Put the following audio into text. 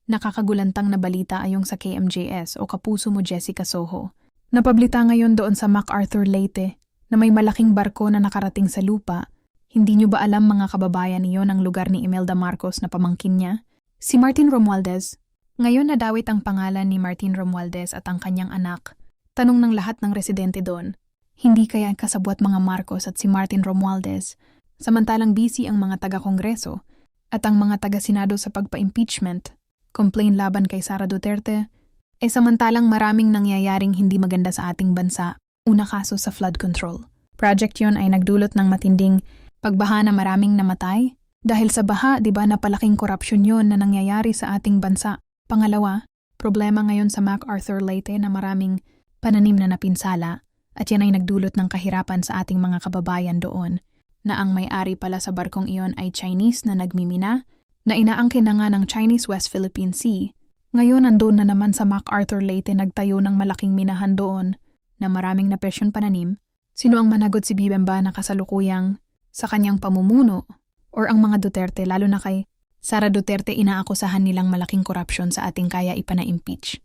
Nakakagulantang na balita ayong sa KMJS o Kapuso Mo Jessica Soho. Napablita ngayon doon sa MacArthur Leyte na may malaking barko na nakarating sa lupa. Hindi nyo ba alam mga kababayan niyo ng lugar ni Imelda Marcos na pamangkin niya? Si Martin Romualdez. Ngayon nadawit ang pangalan ni Martin Romualdez at ang kanyang anak. Tanong ng lahat ng residente doon. Hindi kaya kasabwat mga Marcos at si Martin Romualdez, samantalang busy ang mga taga-kongreso at ang mga taga-senado sa pagpa-impeachment, complain laban kay Sara Duterte, samantalang maraming nangyayaring hindi maganda sa ating bansa, una kaso sa flood control. Project yon ay nagdulot ng matinding pagbaha na maraming namatay. Dahil sa baha, di ba napalaking korupsyon yon na nangyayari sa ating bansa. Pangalawa, problema ngayon sa MacArthur Leyte na maraming pananim na napinsala at yan ay nagdulot ng kahirapan sa ating mga kababayan doon na ang may-ari pala sa barkong iyon ay Chinese na nagmimina na inaangkin na nga ng Chinese West Philippine Sea. Ngayon nandoon na naman sa MacArthur Leyte nagtayo ng malaking minahan doon na maraming napesyong pananim. Sino ang managot si Bibemba na kasalukuyang sa kanyang pamumuno or ang mga Duterte lalo na kay Sara Duterte inaakusahan nilang malaking korupsyon sa ating kaya ipana-impeach.